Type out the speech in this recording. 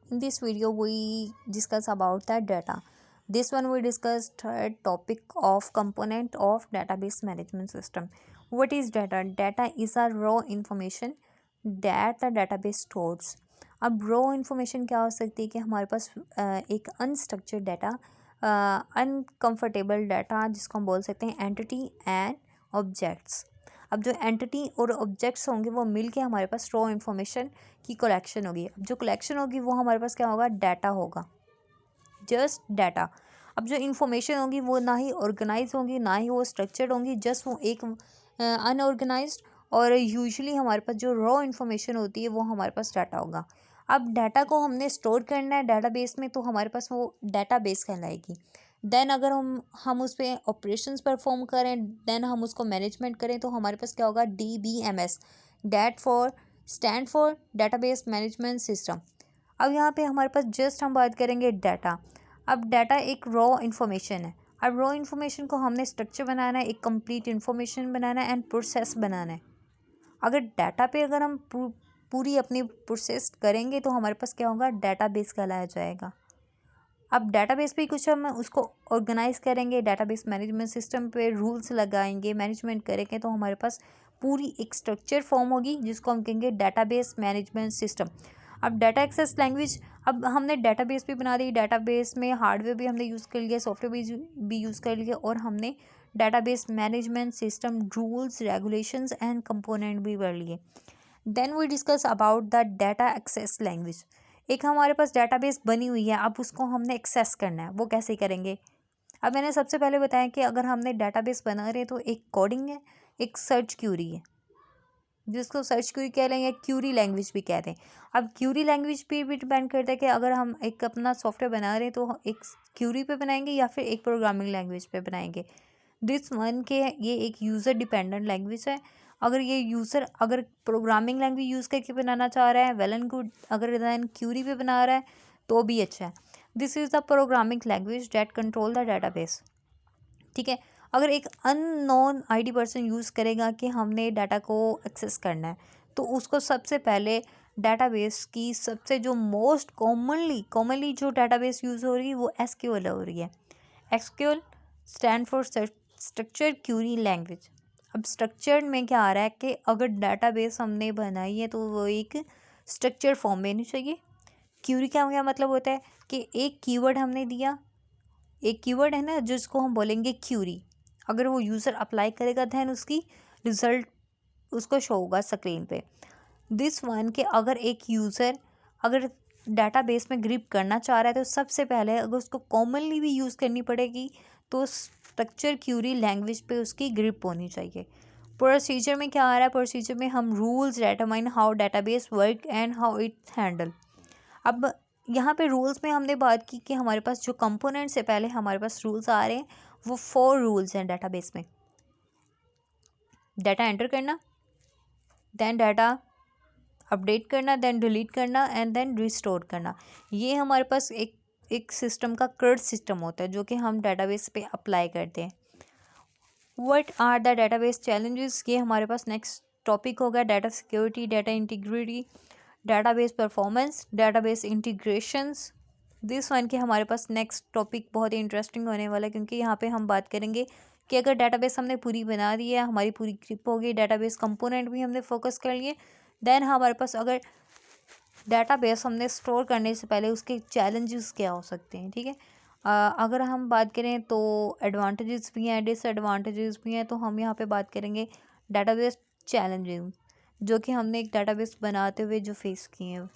In this video, we discuss about that data. This one we discuss third topic of component of database management system. What is data? Data is a raw information that the database stores. अब raw information क्या हो सकती है कि हमारे पास एक unstructured data, uncomfortable data जिसको हम बोल सकते हैं एंटिटी एंड ऑब्जेक्ट्स. अब जो एंटिटी और ऑब्जेक्ट्स होंगे वो मिल के हमारे पास रॉ इन्फॉर्मेशन की कलेक्शन होगी. अब जो कलेक्शन होगी वो हमारे पास क्या होगा? डाटा होगा, जस्ट डाटा. अब जो इन्फॉर्मेशन होगी वो ना ही ऑर्गेनाइज होंगी ना ही वो स्ट्रक्चर्ड होंगी, जस्ट वो एक अनऑर्गेनाइज्ड. और यूजुअली हमारे पास जो रॉ इन्फॉर्मेशन होती है वो हमारे पास डाटा होगा. अब डाटा को हमने स्टोर करना है डाटाबेस में, तो हमारे पास वो डाटाबेस कहलाएगी. देन अगर हम उस पर ऑपरेशंस परफॉर्म करें, देन हम उसको मैनेजमेंट करें, तो हमारे पास क्या होगा? DBMS, that for stand for database management system. अब यहाँ पे हमारे पास जस्ट हम बात करेंगे डाटा. अब डाटा एक रॉ इन्फॉर्मेशन है. अब रॉ इन्फॉर्मेशन को हमने स्ट्रक्चर बनाना है, एक कंप्लीट इन्फॉर्मेशन बनाना है एंड प्रोसेस बनाना है. अगर डाटा पे अगर हम पूरी अपनी प्रोसेस करेंगे तो हमारे पास क्या होगा? डाटाबेस कहलाया जाएगा. अब डाटाबेस पे कुछ हम उसको ऑर्गेनाइज करेंगे, डाटाबेस मैनेजमेंट सिस्टम पे रूल्स लगाएंगे, मैनेजमेंट करेंगे, तो हमारे पास पूरी एक स्ट्रक्चर फॉर्म होगी जिसको हम कहेंगे डाटाबेस मैनेजमेंट सिस्टम. अब डाटा एक्सेस लैंग्वेज, अब हमने डाटाबेस भी बना दी, डाटाबेस में हार्डवेयर भी हमने यूज़ कर लिया, सॉफ्टवेयर भी यूज़ कर लिया, और हमने database management system rules regulations and component भी पढ़ लिए. Then we discuss about the data access language. एक हमारे पास डाटाबेस बनी हुई है, अब उसको हमने एक्सेस करना है, वो कैसे करेंगे? अब मैंने सबसे पहले बताया कि अगर हमने डाटाबेस बना रहे तो एक कोडिंग है, एक सर्च क्यूरी है, जिसको सर्च क्यूरी कह रहे हैं या क्यूरी लैंग्वेज भी कहते हैं. अब क्यूरी लैंग्वेज पे भी डिपेंड करता है कि अगर हम एक अपना सॉफ्टवेयर बना रहे हैं तो एक क्यूरी पे बनाएंगे या फिर एक प्रोग्रामिंग लैंग्वेज पे बनाएंगे. दिस वन के ये एक यूज़र डिपेंडेंट लैंग्वेज है. अगर ये यूज़र अगर प्रोग्रामिंग लैंग्वेज यूज़ करके बनाना चाह रहा है, वेल एंड गुड. अगर देन क्यूरी पे बना रहा है तो भी अच्छा है. This is the programming language that control the database. ठीक है. अगर एक अननोन आईडी पर्सन यूज़ करेगा कि हमने डाटा को एक्सेस करना है, तो उसको सबसे पहले डाटाबेस की सबसे जो मोस्ट कॉमनली जो डाटाबेस यूज़ हो रही है वो एसक्यूएल हो रही है. SQL stand for structure Curie language. अब स्ट्रक्चर्ड में क्या आ रहा है कि अगर डाटाबेस हमने बनाई है तो वो एक स्ट्रक्चर फॉर्म में होनी चाहिए. क्यूरी का क्या मतलब होता है कि एक कीवर्ड हमने दिया, एक कीवर्ड है ना जिसको हम बोलेंगे क्यूरी. अगर वो यूज़र अप्लाई करेगा दैन उसकी रिजल्ट उसको शो होगा स्क्रीन पे. दिस वन के अगर एक यूज़र अगर डाटाबेस में ग्रिप करना चाह रहा है तो सबसे पहले अगर उसको कॉमनली भी यूज़ करनी पड़ेगी तो स्ट्रक्चर क्यूरी लैंग्वेज पे उसकी ग्रिप होनी चाहिए. प्रोसीजर में क्या आ रहा है? प्रोसीजर में हम rules determine how database work and how it handle. अब यहाँ पे रूल्स में हमने बात की कि हमारे पास जो कंपोनेंट से पहले हमारे पास रूल्स आ रहे हैं वो 4 रूल्स हैं डाटाबेस में. डाटा एंटर करना, देन डाटा अपडेट करना, देन डिलीट करना एंड देन रिस्टोर करना. ये हमारे पास एक सिस्टम का कर्ड सिस्टम होता है जो कि हम डाटाबेस पे अप्लाई करते हैं. What are the database challenges? ये हमारे पास नेक्स्ट टॉपिक होगा. Data security, data integrity, database performance, database integrations. This one के हमारे पास नेक्स्ट टॉपिक बहुत ही इंटरेस्टिंग होने वाला है, क्योंकि यहाँ पे हम बात करेंगे कि अगर डाटाबेस हमने पूरी बना दी है, हमारी पूरी ग्रिप हो गई, डाटाबेस कंपोनेंट भी हमने फोकस कर लिए, देन हमारे पास अगर डाटाबेस हमने स्टोर करने से पहले उसके चैलेंजेस क्या हो सकते हैं. ठीक है. अगर हम बात करें तो एडवांटेजेस भी हैं, डिसएडवांटेजेस भी हैं, तो हम यहाँ पे बात करेंगे डाटाबेस चैलेंजेस जो कि हमने एक डाटाबेस बनाते हुए जो फेस किए हैं.